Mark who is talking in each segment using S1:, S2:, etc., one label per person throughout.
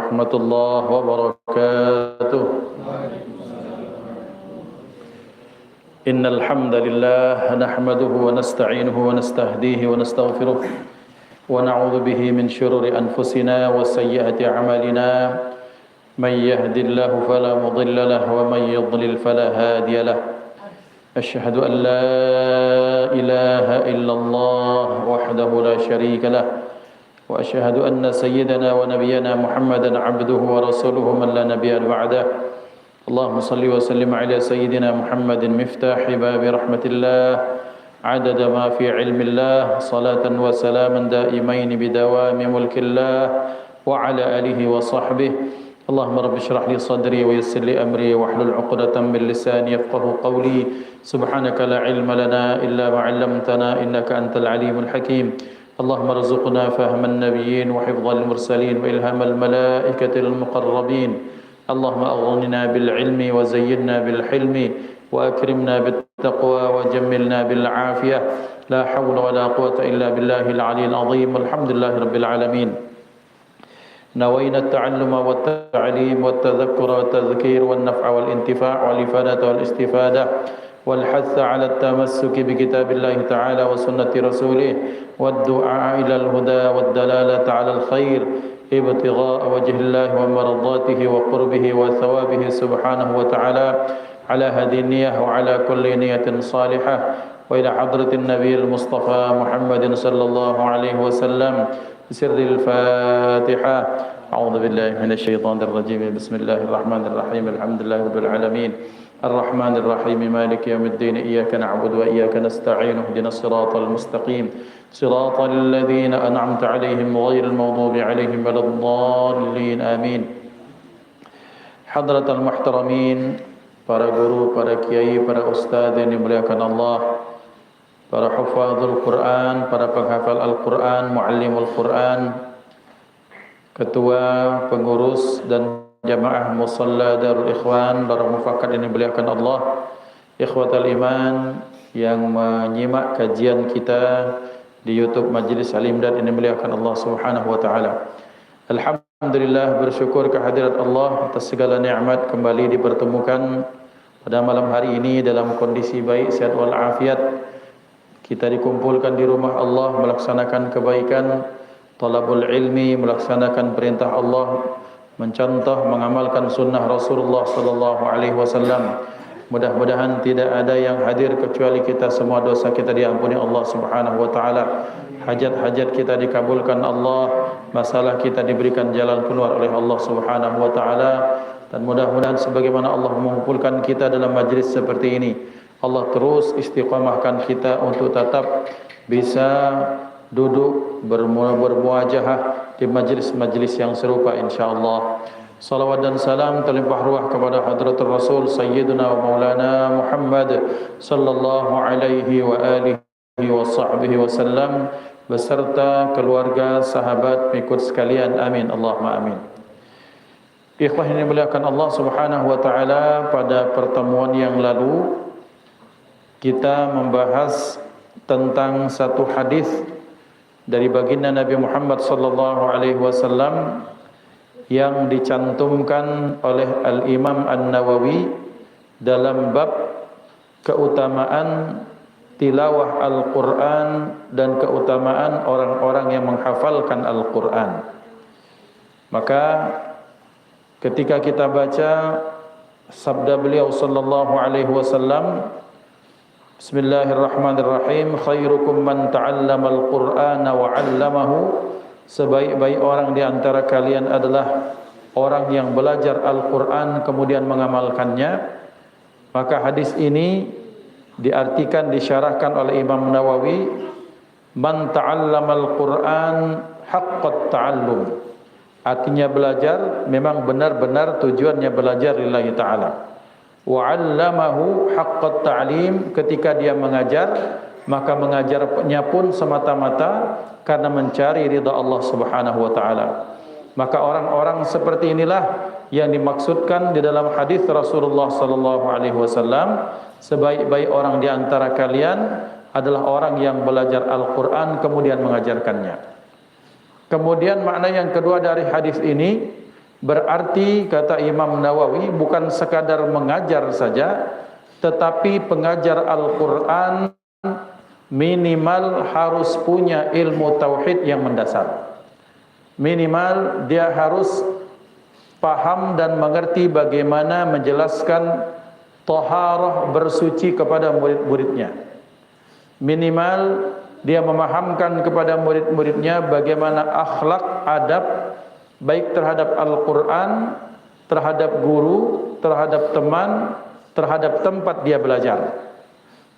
S1: ورحمة الله وبركاته. إن الحمد لله نحمده ونستعينه ونستهديه ونستغفره ونعوذ به من شرور أنفسنا وسيئات أعمالنا. من يهد الله فلا مضل له ومن يضلل فلا هادي له. أشهد أن لا إله إلا الله وحده لا شريك له وأشهد أن سيدنا ونبينا محمدا عبده ورسوله من لا نبي بعده. اللهم صل وسلم على سيدنا محمد مفتاح باب رحمة الله عدد ما في علم الله صلاة وسلاما دائمين بدوام ملك الله وعلى آله وصحبه. اللهم رب اشرح لي صدري ويسر لي أمري واحلل عقدة من لساني يفقه قولي. سبحانك لا علم لنا إلا ما علمتنا إنك أنت العليم الحكيم. اللهم ارزقنا فهم النبيين وحفظ المرسلين وإلهام الملائكة المقربين. اللهم أغننا بالعلم وزينا بالحلم وأكرمنا بالتقوى وجملنا بالعافية. لا حول ولا قوة إلا بالله العلي العظيم. الحمد لله رب العالمين. نوينا التعلم والتعليم والتذكر والتذكير والنفع والانتفاع والإفادة والاستفادة والحث على التمسك بكتاب الله تعالى وسنة رسوله والدعاء إلى الهدى والدلالة على الخير ابتغاء وجه الله ومرضاته وقربه وثوابه سبحانه وتعالى. على هذه النية وعلى كل نية صالحة وإلى حضرة النبي المصطفى محمد صلى الله عليه وسلم بسر الفاتحة. أعوذ بالله من الشيطان الرجيم. بسم الله الرحمن الرحيم. الحمد لله رب العالمين الرحمن الرحيم مالك يوم الدين. إياك نعبد وإياك نستعين. اهدنا الصراط المستقيم صراط الذين أنعمت عليهم غير المغضوب عليهم ولا الضالين. آمين. Hadratal muhtaramin, para guru, para kiai, para ustaz yang dimuliakan Allah, para hufadzul Quran, para penghafal Al-Quran, muallimul Quran, ketua, pengurus dan jamaah musalla Darul Ikhwan, para mufakkar yang dimuliakan Allah, ikhwatal iman yang menyimak kajian kita di YouTube Majlis Al-Imdad yang dimuliakan Allah Subhanahu wa taala. Alhamdulillah, bersyukur kehadirat Allah atas segala nikmat kembali dipertemukan pada malam hari ini dalam kondisi baik, sehat wal afiat. Kita dikumpulkan di rumah Allah melaksanakan kebaikan, talabul ilmi, melaksanakan perintah Allah, mencontoh, mengamalkan sunnah Rasulullah sallallahu alaihi wasallam. Mudah-mudahan tidak ada yang hadir kecuali kita semua dosa kita diampuni Allah Subhanahu wa taala. Hajat-hajat kita dikabulkan Allah, masalah kita diberikan jalan keluar oleh Allah Subhanahu wa taala. Dan mudah-mudahan sebagaimana Allah mengumpulkan kita dalam majlis seperti ini, Allah terus istiqamahkan kita untuk tetap bisa duduk bermuajahah di majlis-majlis yang serupa insyaallah. Salawat dan salam terlimpah ruah kepada hadratul Rasul Sayyidina wa Maulana Muhammad sallallahu alaihi wa alihi wa sahbihi wasallam beserta keluarga, sahabat, pengikut sekalian. Amin. Allahumma amin. Ikhwah yang dimuliakan Allah Subhanahu wa taala, pada pertemuan yang lalu kita membahas tentang satu hadis dari baginda Nabi Muhammad sallallahu alaihi wasallam yang dicantumkan oleh Al-Imam An-Nawawi dalam bab keutamaan tilawah Al-Quran dan keutamaan orang-orang yang menghafalkan Al-Quran. Maka ketika kita baca sabda beliau sallallahu alaihi wasallam, Bismillahirrahmanirrahim, khairukum man ta'allama al-Qur'ana wa 'allamahu, sebaik-baik orang di antara kalian adalah orang yang belajar Al-Quran kemudian mengamalkannya. Maka hadis ini diartikan, disyarahkan oleh Imam Nawawi, man ta'allama al-Quran haqqat ta'allum. Artinya belajar memang benar-benar tujuannya belajar lillahi ta'ala. Wa 'allamahu haqqat ta'lim, ketika dia mengajar maka mengajarnya pun semata-mata karena mencari ridha Allah Subhanahu wa taala. Maka orang-orang seperti inilah yang dimaksudkan di dalam hadis Rasulullah sallallahu alaihi wasallam, sebaik-baik orang di antara kalian adalah orang yang belajar Al-Qur'an kemudian mengajarkannya. Kemudian makna yang kedua dari hadis ini, Berarti kata Imam Nawawi bukan sekadar mengajar saja, tetapi pengajar Al-Quran minimal harus punya ilmu tauhid yang mendasar. Minimal dia harus paham dan mengerti bagaimana menjelaskan taharah bersuci kepada murid-muridnya. Minimal dia memahamkan kepada murid-muridnya bagaimana akhlak, adab baik terhadap Al-Quran, terhadap guru, terhadap teman, terhadap tempat dia belajar.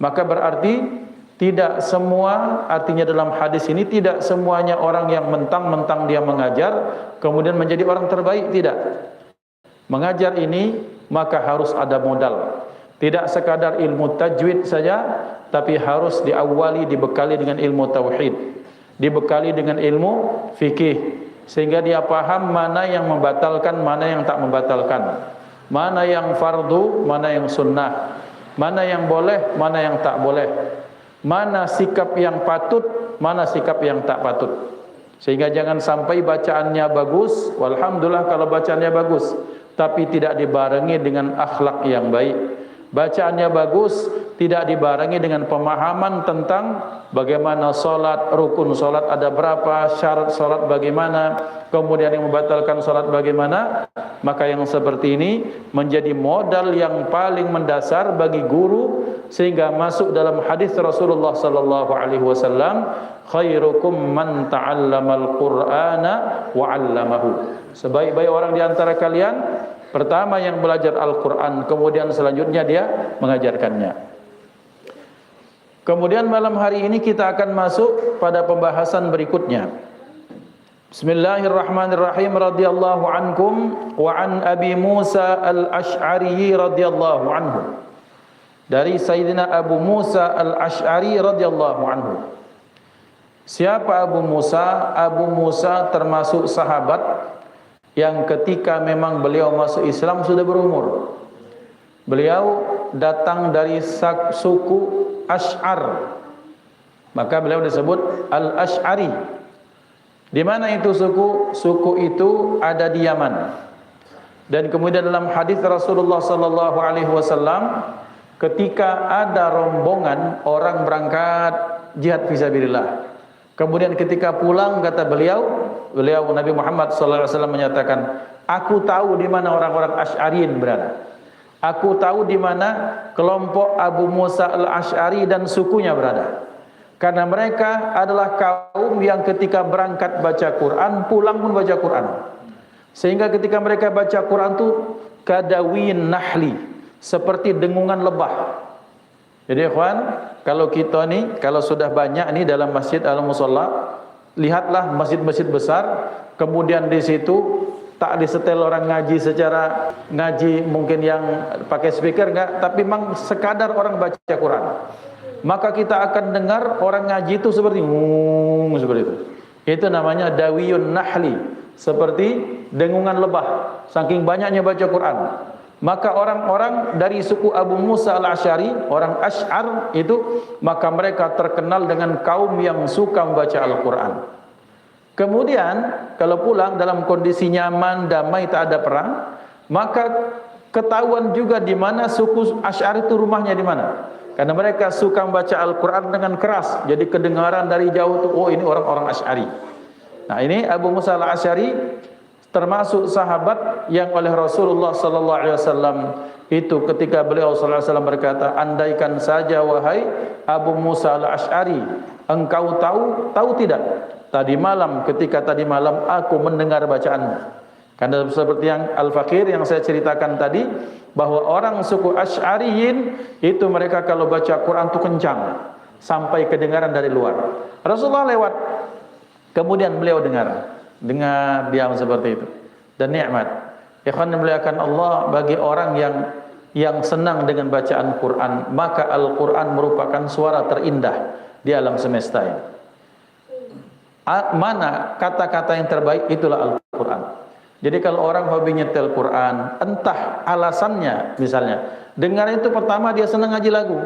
S1: Maka berarti tidak semua, artinya dalam hadis ini tidak semuanya orang yang mentang-mentang dia mengajar kemudian menjadi orang terbaik, tidak. Mengajar ini maka harus ada modal. Tidak sekadar ilmu tajwid saja, tapi harus diawali dibekali dengan ilmu tauhid, dibekali dengan ilmu fikih, sehingga dia paham mana yang membatalkan, mana yang tak membatalkan, mana yang fardu, mana yang sunnah, mana yang boleh, mana yang tak boleh, mana sikap yang patut, mana sikap yang tak patut. Sehingga jangan sampai bacaannya bagus, walhamdulillah kalau bacaannya bagus, tapi tidak dibarengi dengan akhlak yang baik. Bacaannya bagus, tidak dibarengi dengan pemahaman tentang bagaimana solat, rukun solat ada berapa, syarat solat bagaimana, kemudian yang membatalkan solat bagaimana. Maka yang seperti ini menjadi modal yang paling mendasar bagi guru, sehingga masuk dalam hadis Rasulullah sallallahu alaihi wasallam, khairukum man ta'allamal Qur'ana wa 'allamahu. Sebaik-baik orang di antara kalian pertama yang belajar Al-Quran, kemudian selanjutnya dia mengajarkannya. Kemudian malam hari ini kita akan masuk pada pembahasan berikutnya. Bismillahirrahmanirrahim. Radhiyallahu ankum wa an Abi Musa al-Ash'ari radhiyallahu anhu. Dari Sayyidina Abu Musa al-Ash'ari radhiyallahu anhu. Siapa Abu Musa? Abu Musa termasuk sahabat yang ketika memang beliau masuk Islam sudah berumur. Beliau datang dari suku Ash'ar, maka beliau disebut Al-Ash'ari. Di mana itu suku? Suku itu ada di Yaman. Dan kemudian dalam hadis Rasulullah sallallahu alaihi wasallam, ketika ada rombongan orang berangkat jihad fisabilillah, kemudian ketika pulang kata beliau Nabi Muhammad sallallahu alaihi wasallam menyatakan, aku tahu di mana orang-orang Asy'ariyin berada. Aku tahu di mana kelompok Abu Musa al-Ash'ari dan sukunya berada. Karena mereka adalah kaum yang ketika berangkat baca Quran, pulang pun baca Quran. Sehingga ketika mereka baca Quran itu kadawin nahli, seperti dengungan lebah. Jadi ikhwan, kalau kita nih, kalau sudah banyak nih dalam masjid al-musalla, lihatlah masjid-masjid besar, kemudian di situ tak disetel orang ngaji secara ngaji mungkin yang pakai speaker enggak, tapi memang sekadar orang baca Quran. Maka kita akan dengar orang ngaji itu seperti itu. Itu namanya dawiyun nahli, seperti dengungan lebah, saking banyaknya baca Quran. Maka orang-orang dari suku Abu Musa al-Ash'ari, orang Ash'ar itu, maka mereka terkenal dengan kaum yang suka membaca Al-Quran. Kemudian kalau pulang dalam kondisi nyaman, damai, tak ada perang, maka ketahuan juga di mana suku Ash'ari itu rumahnya di mana. Karena mereka suka membaca Al-Quran dengan keras, jadi kedengaran dari jauh tuh, oh ini orang-orang Ash'ari. Nah ini Abu Musa al-Ash'ari termasuk sahabat yang oleh Rasulullah sallallahu alaihi wasallam itu ketika beliau sallallahu alaihi wasallam berkata, andaikan saja wahai Abu Musa al-Ash'ari, engkau tahu tidak tadi malam, ketika tadi malam aku mendengar bacaanmu. Karena seperti yang Al-Fakir yang saya ceritakan tadi, bahwa orang suku Asy'ariyin itu mereka kalau baca Quran itu kencang sampai kedengaran dari luar. Rasulullah lewat, kemudian beliau dengar diam seperti itu, dan nikmat. Ikhwan dimuliakan Allah, bagi orang yang senang dengan bacaan Quran, maka Al-Quran merupakan suara terindah di alam semesta ini. Mana kata-kata yang terbaik, itulah Al-Quran. Jadi kalau orang hobi nyetel Quran, entah alasannya, misalnya dengar itu pertama dia senang ngaji lagu,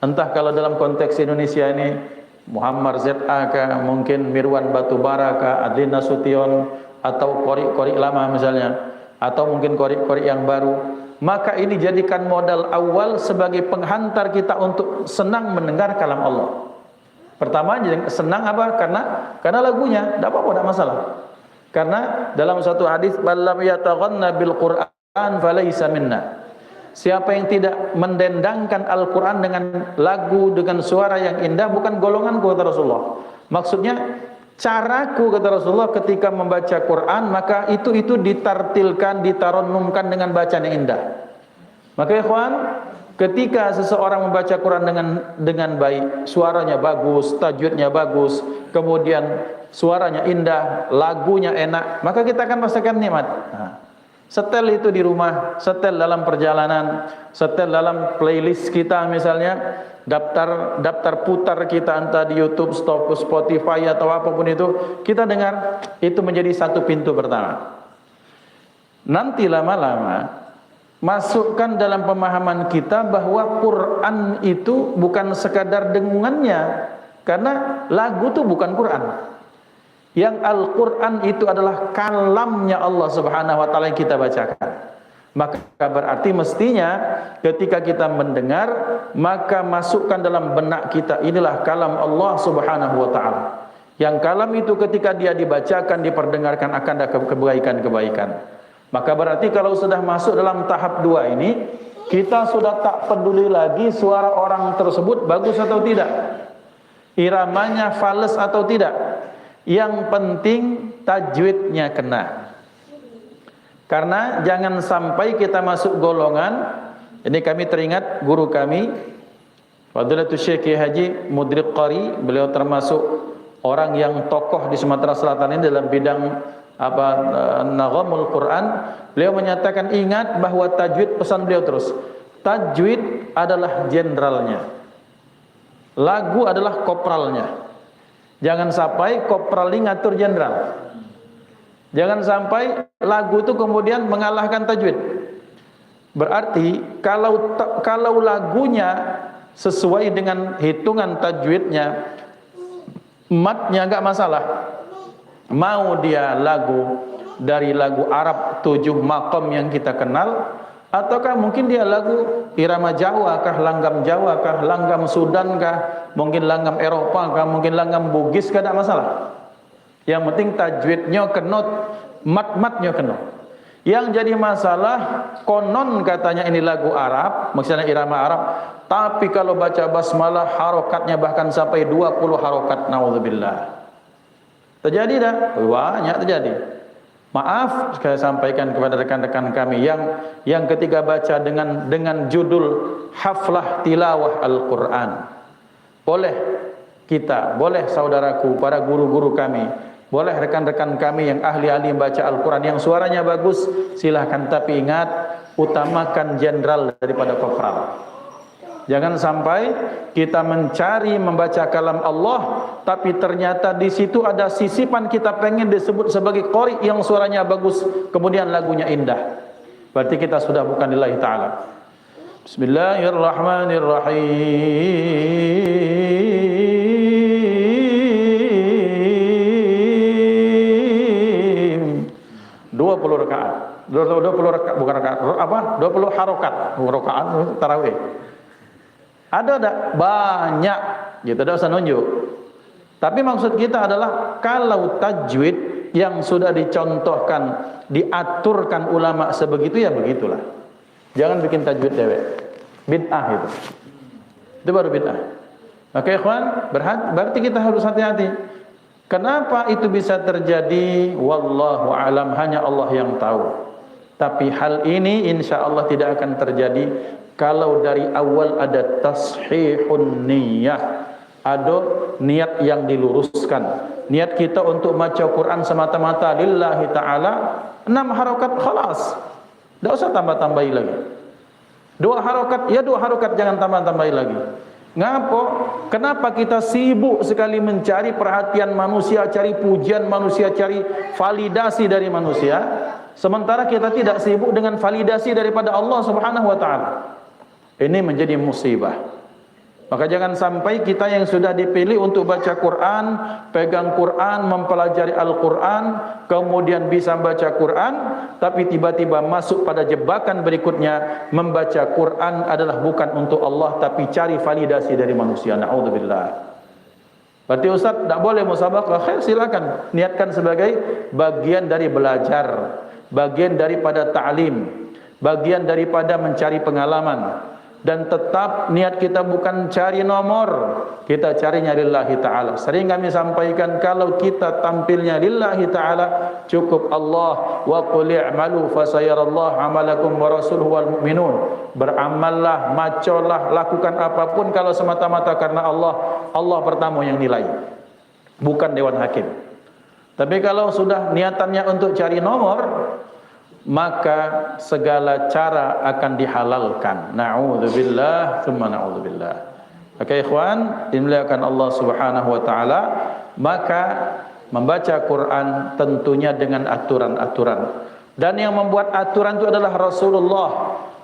S1: entah kalau dalam konteks Indonesia ini Muhammad Z.A. kah, mungkin Mirwan Batubara kah, Adlin Nasution, atau qori-qori lama misalnya, atau mungkin qori-qori yang baru, maka ini jadikan modal awal sebagai penghantar kita untuk senang mendengar kalam Allah. Pertama, senang apa? Karena lagunya, tidak apa-apa, tidak masalah. Karena dalam satu hadis, "Ballam yataghanna bil Qur'an falaysa minna." Siapa yang tidak mendendangkan Al-Quran dengan lagu, dengan suara yang indah, bukan golonganku, kata Rasulullah. Maksudnya, caraku, kata Rasulullah, ketika membaca Quran, maka itu ditartilkan, ditaronnumkan dengan bacaan yang indah. Maka ikhwan, ketika seseorang membaca Quran dengan baik, suaranya bagus, tajwidnya bagus, kemudian suaranya indah, lagunya enak, maka kita akan merasakan nikmat. Setel itu di rumah, setel dalam perjalanan, setel dalam playlist kita misalnya, daftar putar kita entah di YouTube, Spotify atau apapun itu, kita dengar, itu menjadi satu pintu pertama. Nanti lama-lama masukkan dalam pemahaman kita bahwa Quran itu bukan sekadar dengungannya, karena lagu itu bukan Quran. Yang Al-Quran itu adalah kalamnya Allah subhanahu wa ta'ala yang kita bacakan. Maka berarti mestinya ketika kita mendengar, maka masukkan dalam benak kita, inilah kalam Allah subhanahu wa ta'ala. Yang kalam itu ketika dia dibacakan, diperdengarkan, akan ada kebaikan-kebaikan. Maka berarti kalau sudah masuk dalam tahap 2 ini, kita sudah tak peduli lagi suara orang tersebut bagus atau tidak, iramanya fales atau tidak. Yang penting tajwidnya kena. Karena jangan sampai kita masuk golongan, ini kami teringat guru kami Fadilatul Syekh Haji Mudrik Qari, beliau termasuk orang yang tokoh di Sumatera Selatan ini dalam bidang Naghamul Quran. Beliau menyatakan, ingat bahwa tajwid, pesan beliau terus, tajwid adalah jenderalnya, lagu adalah kopralnya. Jangan sampai kopral ini ngatur jenderal. Jangan sampai lagu itu kemudian mengalahkan tajwid. Berarti kalau lagunya sesuai dengan hitungan tajwidnya, matnya enggak masalah. Mau dia lagu dari lagu Arab 7 maqam yang kita kenal, ataukah mungkin dia lagu irama Jawa kah, langgam Jawa kah, langgam Sudan kah, mungkin langgam Eropa kah, mungkin langgam Bugis kah, tidak masalah. Yang penting tajwidnya kenut, mat-matnya kenut. Yang jadi masalah, konon katanya ini lagu Arab, maksudnya irama Arab, tapi kalau baca basmalah harokatnya bahkan sampai 20 harokat, naudzubillah. Terjadi dah? Banyak terjadi. Maaf, saya sampaikan kepada rekan-rekan kami yang ketika baca dengan judul haflah tilawah Al-Quran. Boleh kita, boleh saudaraku, para guru-guru kami, boleh rekan-rekan kami yang ahli-ahli membaca Al-Quran, yang suaranya bagus, silahkan. Tapi ingat, utamakan jenderal daripada kopral. Jangan sampai kita mencari membaca kalam Allah, tapi ternyata di situ ada sisipan kita pengen disebut sebagai qori yang suaranya bagus, kemudian lagunya indah. Berarti kita sudah bukan lillahi ta'ala. Bismillahirrahmanirrahim. 20 rakaat. 20 rakaat, bukan rakaat, apa? 20 harokat. Rakaat tarawih. Ada tak? Banyak. Gitu, tidak usah nunjuk. Tapi maksud kita adalah kalau tajwid yang sudah dicontohkan, diaturkan ulama sebegitu, ya begitulah. Jangan bikin tajwid dewek. Bid'ah itu. Itu baru bid'ah. Maka ikhwan, berarti kita harus hati-hati. Kenapa itu bisa terjadi? Wallahu alam, hanya Allah yang tahu. Tapi hal ini insya Allah tidak akan terjadi kalau dari awal ada tashihun niyah, ada niat yang diluruskan. Niat kita untuk baca Quran semata-mata lillahi ta'ala, 6 harokat khalas, tidak usah tambah-tambahi lagi. 2 harokat, ya 2 harokat, jangan tambah-tambahi lagi. Ngapa? Kenapa kita sibuk sekali mencari perhatian manusia, cari pujian manusia, cari validasi dari manusia, sementara kita tidak sibuk dengan validasi daripada Allah subhanahu wa ta'ala. Ini menjadi musibah. Maka jangan sampai kita yang sudah dipilih untuk baca Quran, pegang Quran, mempelajari Al-Quran, kemudian bisa baca Quran, tapi tiba-tiba masuk pada jebakan berikutnya, membaca Quran adalah bukan untuk Allah, tapi cari validasi dari manusia. Na'udzubillah. Berarti Ustaz tidak boleh musabaqah. Khair, silakan. Niatkan sebagai bagian dari belajar, bagian daripada ta'lim, bagian daripada mencari pengalaman. Dan tetap niat kita bukan cari nomor, kita carinya lillahi ta'ala. Sering kami sampaikan, kalau kita tampilnya lillahi ta'ala, cukup Allah. Wa qul i'malu fasayarallahu amalakum wa rasuluhu wal mu'minun. Beramallah, macolah, lakukan apapun kalau semata-mata karena Allah. Allah pertama yang nilai, bukan dewan hakim. Tapi kalau sudah niatannya untuk cari nomor, maka segala cara akan dihalalkan. Na'udzubillah, tsumma na'udzubillah. Maka ikhwan, dimuliakan Allah Subhanahu wa taala, maka membaca Quran tentunya dengan aturan-aturan. Dan yang membuat aturan itu adalah Rasulullah.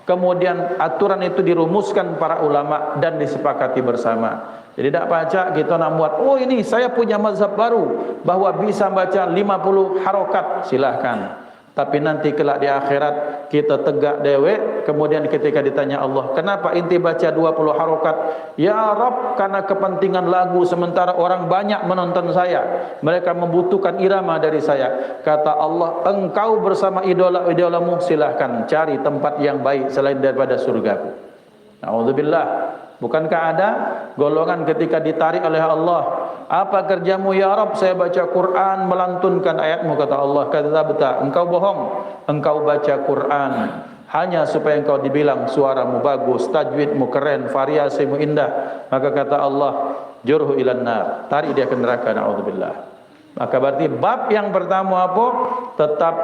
S1: Kemudian aturan itu dirumuskan para ulama dan disepakati bersama. Jadi tidak baca kita nak buat, oh ini saya punya mazhab baru bahwa bisa baca 50 harokat, silahkan. Tapi nanti kelak di akhirat kita tegak dewe, kemudian ketika ditanya Allah, kenapa inti baca 20 harokat? Ya Rabb, karena kepentingan lagu, sementara orang banyak menonton saya, mereka membutuhkan irama dari saya. Kata Allah, engkau bersama idola-idolamu, silahkan cari tempat yang baik selain daripada surgaku. Na'udzubillah. Bukankah ada golongan ketika ditarik oleh Allah, apa kerjamu ya Rabb? Saya baca Quran, melantunkan ayatmu. Kata Allah, kadzabta, engkau bohong. Engkau baca Quran hanya supaya engkau dibilang suaramu bagus, tajwidmu keren, variasimu indah. Maka kata Allah, jurhu ilan nar, tarik dia ke neraka. Na'udzubillah. Maka berarti bab yang pertama apa? Tetap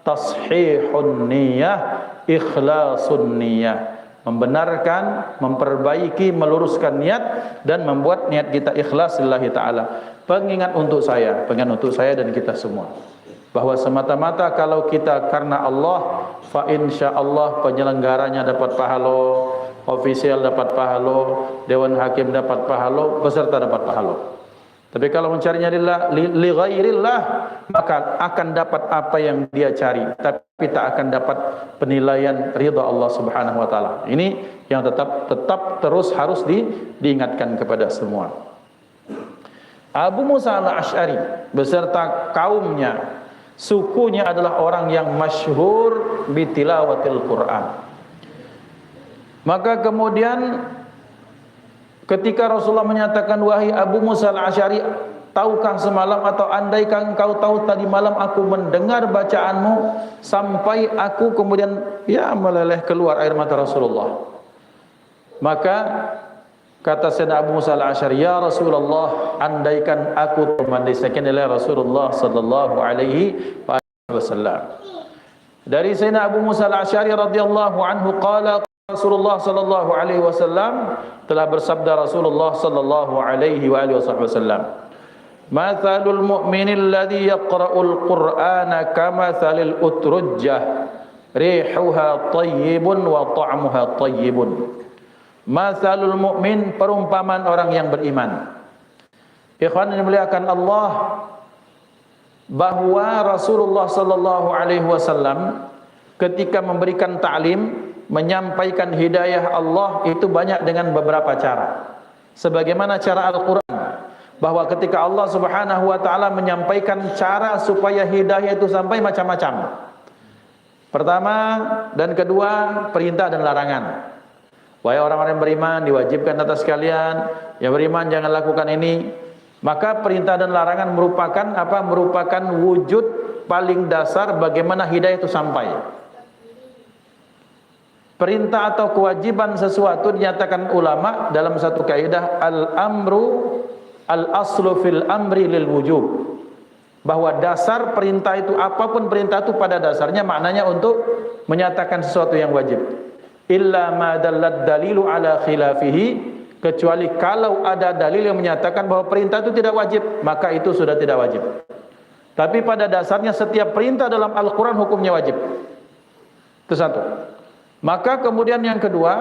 S1: tashihun niyah, ikhlasun niyah. Membenarkan, memperbaiki, meluruskan niat dan membuat niat kita ikhlas lillahi ta'ala. Pengingat untuk saya dan kita semua, bahwa semata-mata kalau kita karena Allah, fa insyaallah penyelenggaranya dapat pahala, ofisial dapat pahala, dewan hakim dapat pahala, peserta dapat pahala. Tapi kalau mencarinya li ghairillah, maka akan dapat apa yang dia cari, tapi tak akan dapat penilaian ridha Allah Subhanahu wa taala. Ini yang tetap terus harus diingatkan kepada semua. Abu Musa al-Asy'ari beserta kaumnya, sukunya adalah orang yang masyhur bitilawatil Quran. Maka kemudian ketika Rasulullah menyatakan, wahai Abu Musa al-Asy'ari, tahukah semalam atau andaikan engkau tahu tadi malam aku mendengar bacaanmu sampai aku kemudian meleleh keluar air mata Rasulullah. Maka kata Sayyidina Abu Musa al-Asy'ari, ya Rasulullah, andaikan aku memandisakan oleh Rasulullah sallallahu alaihi wasallam. Dari Sayyidina Abu Musa al-Asy'ari radhiyallahu anhu qala, Rasulullah sallallahu alaihi wasallam telah bersabda, Rasulullah sallallahu alaihi wasallam, mathalul mu'minil ladzi yaqra'ul qur'ana kamathalil utrujjah rihuha thayyibun wa ta'muha thayyibun. Mathalul mu'min, perumpamaan orang yang beriman. Ikhwan yang dimuliakan Allah, bahwa Rasulullah sallallahu alaihi wasallam ketika memberikan ta'lim, menyampaikan hidayah Allah itu banyak dengan beberapa cara. Sebagaimana cara Al-Quran, bahwa ketika Allah Subhanahu wa ta'ala menyampaikan cara supaya hidayah itu sampai macam-macam. Pertama dan kedua, perintah dan larangan. Wahai orang-orang yang beriman, diwajibkan atas kalian yang beriman jangan lakukan ini. Maka perintah dan larangan merupakan apa? Merupakan wujud paling dasar bagaimana hidayah itu sampai. Perintah atau kewajiban sesuatu dinyatakan ulama dalam satu kaidah, al-amru al-aslu fil amri lil wujub, bahwa dasar perintah itu, apapun perintah itu pada dasarnya maknanya untuk menyatakan sesuatu yang wajib. Illa ma dallat dalilu ala khilafihi, kecuali kalau ada dalil yang menyatakan bahwa perintah itu tidak wajib, maka itu sudah tidak wajib. Tapi pada dasarnya setiap perintah dalam Al-Quran hukumnya wajib. Itu satu. Maka kemudian yang kedua,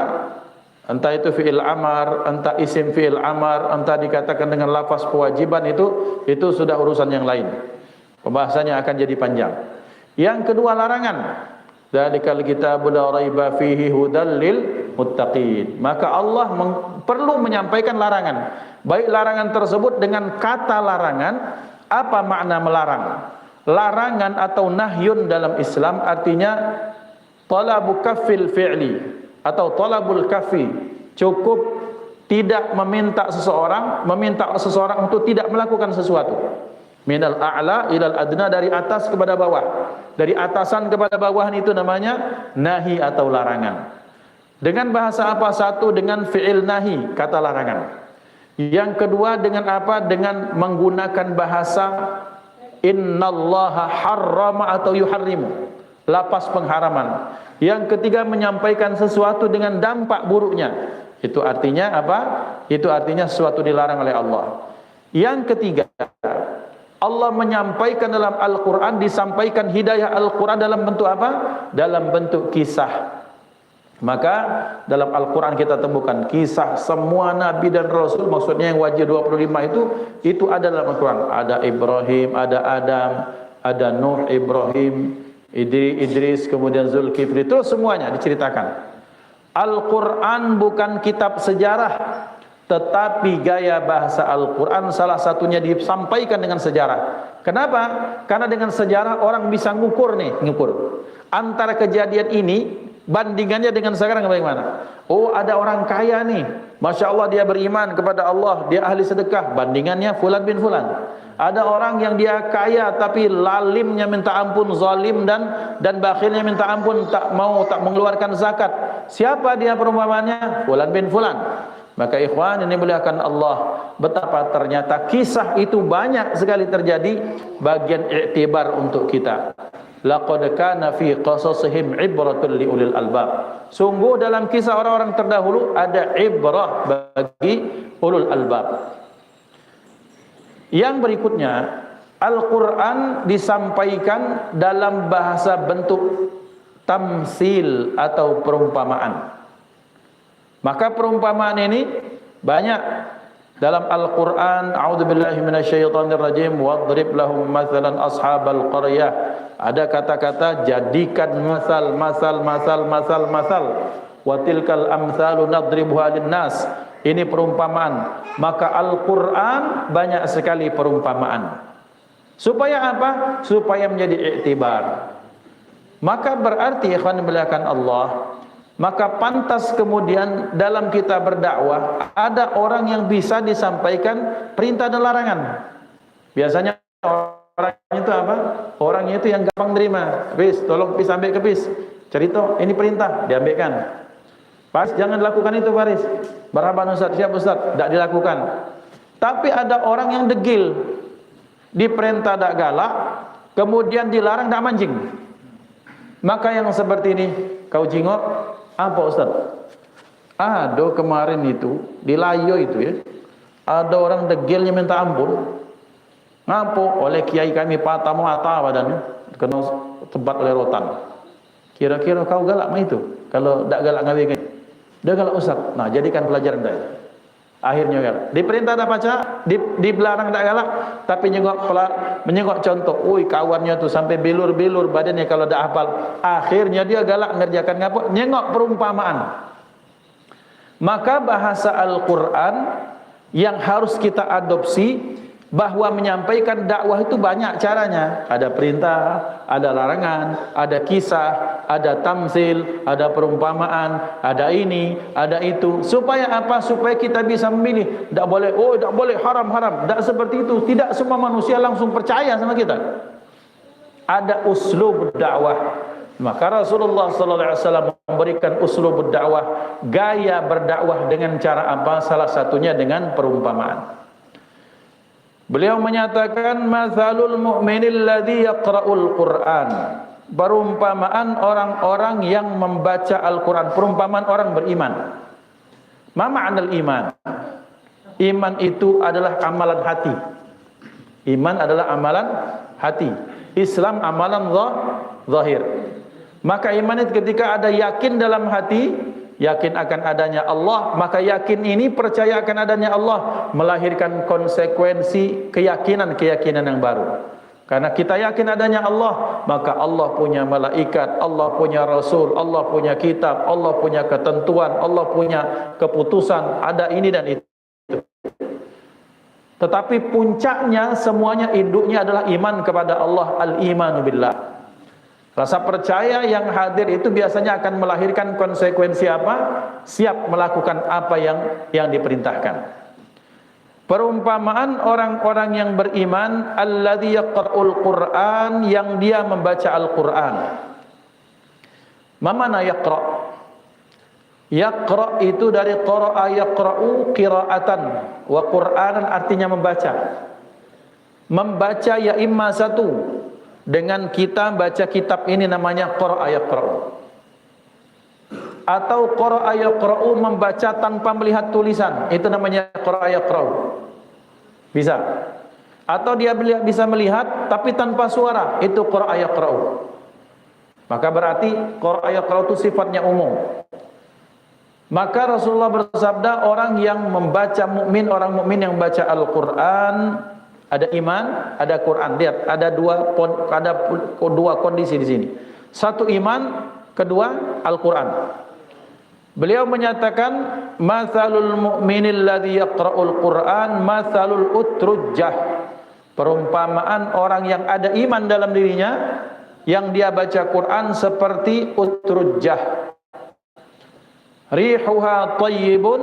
S1: entah itu fi'il amar, entah isim fi'il amar, entah dikatakan dengan lafaz kewajiban, itu sudah urusan yang lain. Pembahasannya akan jadi panjang. Yang kedua, larangan. Dzalikal kitabu la raiba fihi hudal lil muttaqin. Maka Allah perlu menyampaikan larangan. Baik larangan tersebut dengan kata larangan, apa makna melarang? Larangan atau nahyun dalam Islam artinya talabu kaffil fi'li atau talabul kafi, cukup tidak meminta seseorang untuk tidak melakukan sesuatu. Minal a'la ilal adna, dari atas kepada bawah, dari atasan kepada bawahan, itu namanya nahi atau larangan. Dengan bahasa apa? Satu, dengan fi'il nahi, kata larangan. Yang kedua dengan apa? Dengan menggunakan bahasa innallaha harrama atau yuharrimu, lapas pengharaman. Yang ketiga, menyampaikan sesuatu dengan dampak buruknya. Itu artinya apa? Itu artinya sesuatu dilarang oleh Allah. Yang ketiga, Allah menyampaikan dalam Al-Quran, disampaikan hidayah Al-Quran dalam bentuk apa? Dalam bentuk kisah. Maka dalam Al-Quran kita temukan kisah semua Nabi dan Rasul, maksudnya yang wajib 25 itu ada dalam Al-Quran. Ada Ibrahim, ada Adam, ada Nuh, Ibrahim, Idris, kemudian Zulkifli, terus semuanya diceritakan. Al-Quran bukan kitab sejarah, tetapi gaya bahasa Al-Quran salah satunya disampaikan dengan sejarah. Kenapa? Karena dengan sejarah orang bisa ngukur antara kejadian ini, bandingannya dengan sekarang bagaimana. Oh, ada orang kaya nih, Masya Allah dia beriman kepada Allah, dia ahli sedekah, bandingannya fulan bin fulan. Ada orang yang dia kaya tapi lalimnya minta ampun, zalim dan bakhilnya minta ampun, tak mengeluarkan zakat. Siapa dia perumpamannya? Fulan bin fulan. Maka ikhwan ini muliakan Allah, betapa ternyata kisah itu banyak sekali terjadi, bagian iktibar untuk kita. Laqad kana fi qasasihim ibratun liulil albab. Sungguh dalam kisah orang-orang terdahulu ada ibrah bagi ulul albab. Yang berikutnya, Al-Quran disampaikan dalam bahasa bentuk tamsil atau perumpamaan. Maka perumpamaan ini banyak dalam Al-Quran. A'udzubillahi minasyaitonir rajim, wadrib lahum mathalan ashabal qaryah. Ada kata-kata jadikan masal wa tilkal amsalu nadribuha linnas. Ini perumpamaan. Maka Al-Quran banyak sekali perumpamaan. Supaya apa? Supaya menjadi iktibar. Maka berarti ikhwan muliakan Allah, maka pantas kemudian dalam kita berdakwah ada orang yang bisa disampaikan perintah dan larangan. Biasanya orang itu apa? Orangnya itu yang gampang terima. Bis, tolong pis ambil ke pis. Cerita, ini perintah, diambilkan. Pas, jangan lakukan itu Faris. Marhaban Ustaz, siap Ustaz, tidak dilakukan. Tapi ada orang yang degil, diperintah tidak galak, kemudian dilarang tidak mancing. Maka yang seperti ini, kau jingok, apa Ustaz? Ada kemarin itu, di Layo itu ya, ada orang degilnya minta ampun. Ngapo? Oleh kiai kami patah mata badannya, kena tebat oleh rotan. Kira-kira kau galak mah itu? Kalau tidak galak ngawin, dia galak Ustaz. Nah, jadikan pelajaran dia. Akhirnya galak. Diperintah tak baca, dilarang tak galak, tapi menyengok contoh. Ui, kawannya tuh sampai bilur-bilur badannya kalau tak hafal. Akhirnya dia galak ngerjakan ngapo? Nyengok perumpamaan. Maka bahasa Al-Quran yang harus kita adopsi, bahwa menyampaikan dakwah itu banyak caranya. Ada perintah, ada larangan, ada kisah, ada tamsil, ada perumpamaan, ada ini, ada itu. Supaya apa? Supaya kita bisa memilih. Tidak boleh, oh tidak boleh, haram. Tidak seperti itu. Tidak semua manusia langsung percaya sama kita. Ada uslub dakwah. Maka Rasulullah SAW memberikan uslub dakwah, gaya berdakwah dengan cara apa? Salah satunya dengan perumpamaan. Beliau menyatakan mathalul mu'minil ladzi yaqra'ul Qur'an. Perumpamaan orang-orang yang membaca Al-Quran. Perumpamaan orang beriman. Ma ma'nal iman? Iman itu adalah amalan hati. Iman adalah amalan hati. Islam amalan zahir. Maka iman itu ketika ada yakin dalam hati, yakin akan adanya Allah, maka yakin ini percaya akan adanya Allah melahirkan konsekuensi keyakinan yang baru. Karena kita yakin adanya Allah, maka Allah punya malaikat, Allah punya rasul, Allah punya kitab, Allah punya ketentuan, Allah punya keputusan, ada ini dan itu. Tetapi puncaknya semuanya induknya adalah iman kepada Allah, al-imanu billah. Rasa percaya yang hadir itu biasanya akan melahirkan konsekuensi apa? Siap melakukan apa yang diperintahkan. Perumpamaan orang-orang yang beriman, alladzi yaqra'ul Qur'an, yang dia membaca Al-Qur'an. Ma mana yaqra'? Yaqra' itu dari qara'a yaqra'u qira'atan, wa Qur'anan artinya membaca. Membaca ya imma satu, dengan kita baca kitab ini namanya qara'a yaqra'u. Atau qara'a yaqra'u membaca tanpa melihat tulisan, itu namanya qara'a yaqra'u. Bisa. Atau dia bisa melihat tapi tanpa suara, itu qara'a yaqra'u. Maka berarti qara'a yaqra'u itu sifatnya umum. Maka Rasulullah bersabda, orang yang membaca mukmin, orang mukmin yang baca Al-Qur'an, ada iman, ada Quran. Lihat, ada dua kondisi di sini. Satu iman, kedua Al-Qur'an. Beliau menyatakan, matsalul mu'minil ladzi yaqra'ul Qur'an matsalul utrujjah. Perumpamaan orang yang ada iman dalam dirinya, yang dia baca Quran seperti utrujjah. Rihuha thayyibun,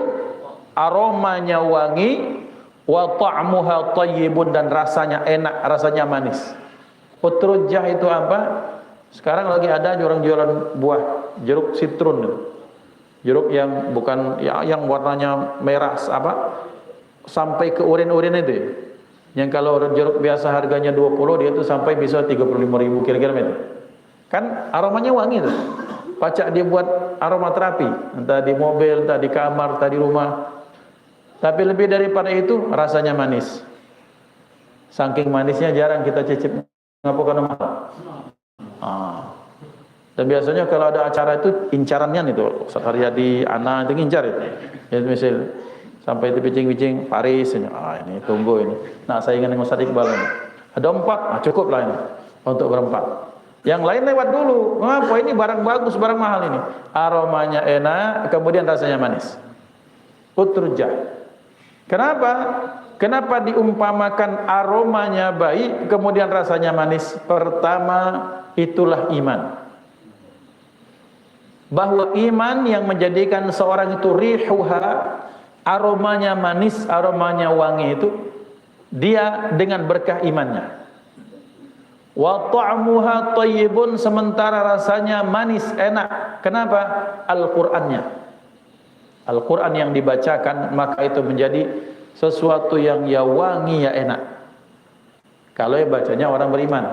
S1: aromanya wangi, wa ta'muha thayyibun, dan rasanya enak, rasanya manis. Utrujjah itu apa? Sekarang lagi ada orang jualan buah jeruk sitrun. Jeruk yang bukan yang warnanya merah sampai ke urin-urin itu. Yang kalau jeruk biasa harganya 20, dia itu sampai bisa 35.000 kira-kira itu. Kan aromanya wangi tuh. Pacak dia buat aromaterapi, entah di mobil, entah di kamar, entah di rumah. Tapi lebih daripada itu rasanya manis. Saking manisnya jarang kita cicip. Ngapa kana mahal? Dan biasanya kalau ada acara itu incarannya itu, Ustaz Haryadi, Ana itu ngincar itu. Ya misal sampai itu bicing-bicing Paris ini tunggu ini. Nah, saya ingin dengan Ustaz Iqbal ini. Ada 4, cukup lah ini untuk berempat. Yang lain lewat dulu. Ngapa ini barang bagus, barang mahal ini. Aromanya enak, kemudian rasanya manis. Utrujah. Kenapa? Kenapa diumpamakan aromanya baik, kemudian rasanya manis? Pertama, itulah iman. Bahwa iman yang menjadikan seorang itu rihuha, aromanya manis, aromanya wangi itu, dia dengan berkah imannya. Wa ta'muha thayyibun, sementara rasanya manis, enak. Kenapa? Al-Qur'annya. Al-Qur'an yang dibacakan, maka itu menjadi sesuatu yang ya wangi, ya enak. Kalau yang bacanya orang beriman.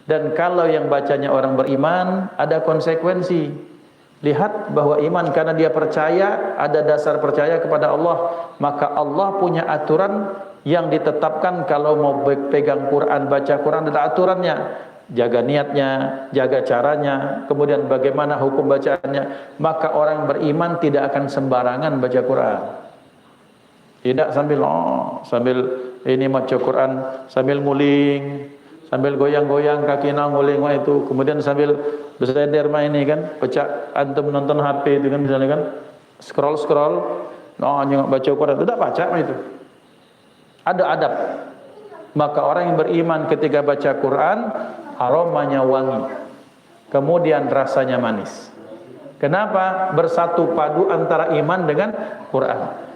S1: Dan kalau yang bacanya orang beriman, ada konsekuensi. Lihat bahwa iman karena dia percaya, ada dasar percaya kepada Allah, maka Allah punya aturan yang ditetapkan. Kalau mau pegang Quran, baca Quran, ada aturannya. Jaga niatnya, jaga caranya, kemudian bagaimana hukum bacaannya. Maka orang beriman tidak akan sembarangan baca Quran. Tidak sambil ini baca Quran sambil nguling, sambil goyang-goyang kaki nguling itu, kemudian sambil bersender main ini kan, pecah antum nonton HP itu kan, misalnya kan scroll baca Quran, tidak baca itu. Ada adab. Maka orang yang beriman ketika baca Quran, aromanya wangi, kemudian rasanya manis. Kenapa? Bersatu padu antara iman dengan Quran.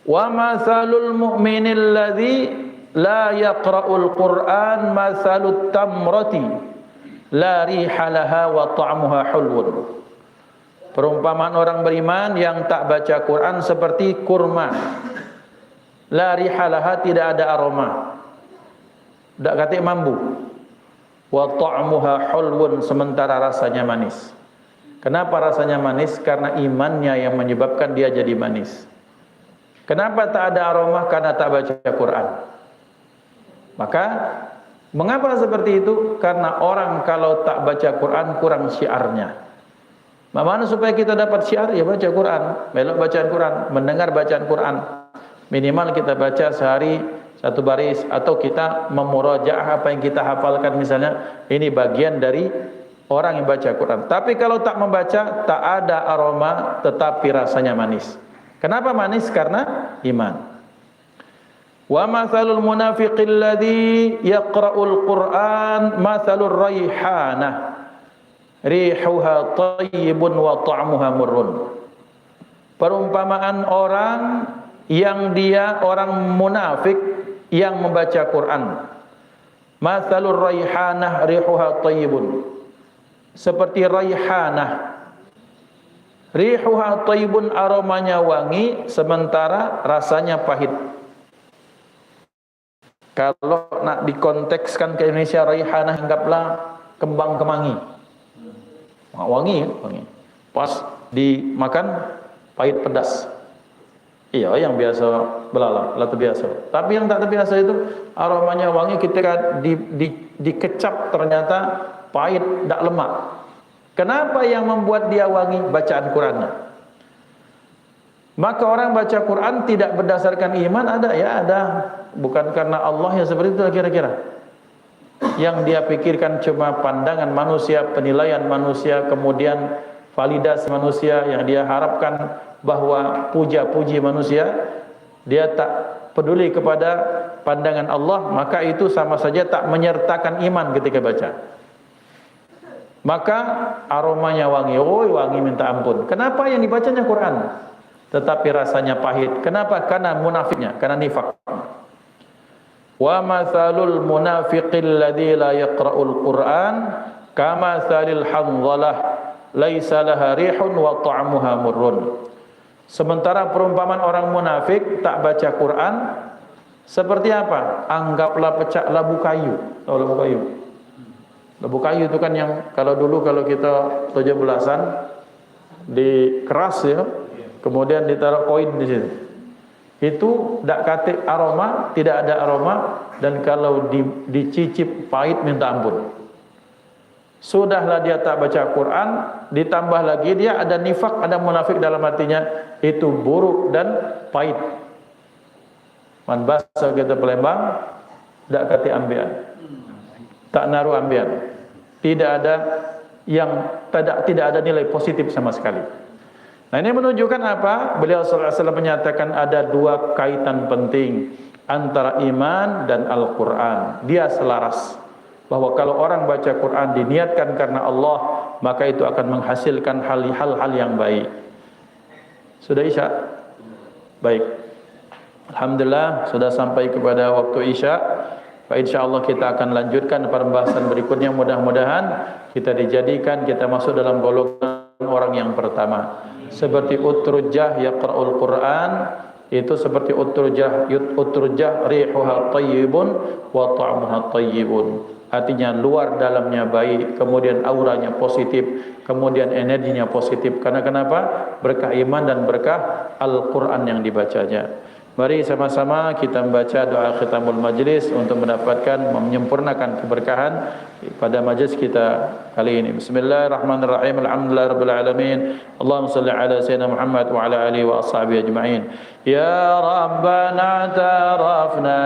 S1: Wa matsalul mu'minil ladzi la yaqra'ul Qur'an matsalut tamrati la riha laha wa ta'muha hulwun. Perumpamaan orang beriman yang tak baca Quran seperti kurma. La riha laha, tidak ada aroma. Tak katik mambu. Wa ta'muha hulwun, sementara rasanya manis. Kenapa rasanya manis? Karena imannya yang menyebabkan dia jadi manis. Kenapa tak ada aroma? Karena tak baca Quran. Maka mengapa seperti itu? Karena orang kalau tak baca Quran kurang syiarnya. Bagaimana supaya kita dapat syiar? Ya baca Quran, melok bacaan Quran, mendengar bacaan Quran. Minimal kita baca sehari satu baris, atau kita memurajaah apa yang kita hafalkan, misalnya ini bagian dari orang yang baca Quran. Tapi kalau tak membaca, tak ada aroma tetapi rasanya manis. Kenapa manis? Karena iman. Wa mathalul munafiqil ladzi yaqra'ul Qur'an mathalur raihanah rihuha thayyibun wa ta'muha murrun. Perumpamaan orang yang dia orang munafik yang membaca Quran. Mathalur raihanah rihuha thayyibun. Seperti raihanah. Rihuha thayyibun, aromanya wangi sementara rasanya pahit. Kalau nak dikontekskan ke Indonesia, raihanah anggaplah kembang kemangi. Wangi, wangi. Pas dimakan pahit pedas. Iya, yang biasa belalang, lah terbiasa. Tapi yang tak terbiasa itu aromanya wangi, ketika dikecap ternyata pahit, tak lemak. Kenapa yang membuat dia wangi? Bacaan Qurannya. Maka orang baca Quran tidak berdasarkan iman, ada ya ada. Bukan karena Allah yang seperti itu kira-kira. Yang dia pikirkan cuma pandangan manusia, penilaian manusia, kemudian validasi manusia, yang dia harapkan bahwa puja-puji manusia, dia tak peduli kepada pandangan Allah, maka itu sama saja tak menyertakan iman ketika baca. Maka aromanya wangi, wangi minta ampun. Kenapa yang dibacanya Quran tetapi rasanya pahit? Kenapa? Karena munafiknya, karena nifak. Wa mathalul munafiqil ladzi la yaqra'ul Qur'an kamathalil handhalah laisa laha rihun wa ta'muha murrun. Sementara perumpamaan orang munafik tak baca Quran seperti apa? Anggaplah pecak labu kayu. Tahu labu kayu? Labu kayu itu kan yang kalau dulu kalau kita 17-an dikeras ya, kemudian ditaruh koin di situ. Itu dak katik aroma, tidak ada aroma, dan kalau dicicip pahit minta ampun. Sudahlah dia tak baca Quran, ditambah lagi dia ada nifak, ada munafik dalam hatinya, itu buruk dan pahit. Man basa kita Palembang, dak kati ambian, tak naruh ambian. Tidak ada yang tidak ada nilai positif sama sekali. Nah, ini menunjukkan apa? Beliau sallallahu alaihi wasallam menyatakan ada dua kaitan penting antara iman dan Al-Quran. Dia selaras bahwa kalau orang baca Quran diniatkan karena Allah, maka itu akan menghasilkan hal-hal yang baik. Sudah Isya? Baik. Alhamdulillah sudah sampai kepada waktu Isya. InsyaAllah kita akan lanjutkan pembahasan berikutnya. Mudah-mudahan kita dijadikan, kita masuk dalam golongan orang yang pertama. Seperti utrujah yaqra'ul Quran, itu seperti utrujah rihuha tayyibun wa ta'muha tayyibun. Artinya luar dalamnya baik, kemudian auranya positif, kemudian energinya positif. Karena kenapa? Berkah iman dan berkah Al-Quran yang dibacanya. Mari sama-sama kita membaca doa khitamul majlis untuk mendapatkan menyempurnakan keberkahan pada majlis kita kali ini. Bismillahirrahmanirrahim. Alhamdulillahirabbil alamin. Allahumma shalli ala sayyidina Muhammad wa ala alihi wa ashabihi ajma'in. Ya Rabbana tarafna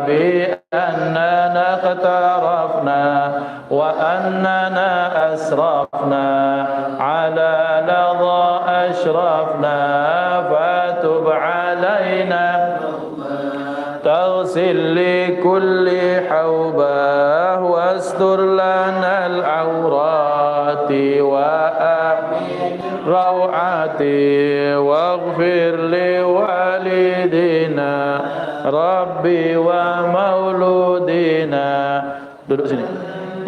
S1: bi annana qatarafna wa annana asrafna ala ladha ashrafna fatub alaina تغسل لكل حوبة واستر لنا العورات وآمن روعات واغفر لوالدنا ربي ومولودنا duduk sini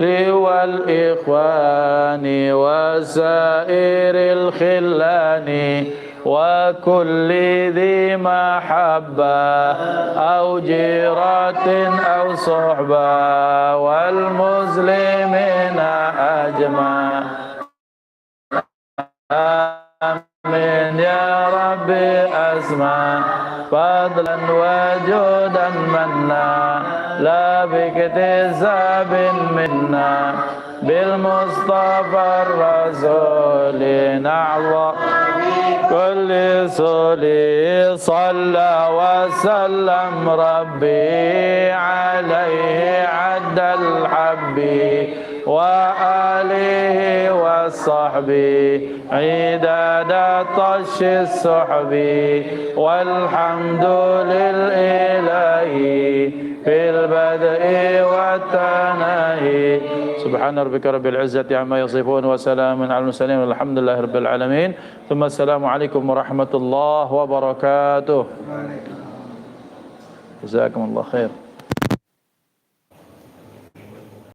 S1: liwal ikhwani wasairil khillani وكل ذي محبة أو جيرة أو صحبة والمسلمين أجمع آمين يا ربي أسمع فضلا وجودا منا لا باكتساب منا بالمصطفى الرسول أعظم كل سولي صلى وسلم ربي عليه عد الحب وآله وصحبه عداد طش السحب والحمد للإله في البدء والتناهي سبحان ربك رب العزة عما يصفون وسلام على المرسلين والحمد لله رب العالمين ثم السلام عليكم ورحمة الله وبركاته جزاكم الله خير.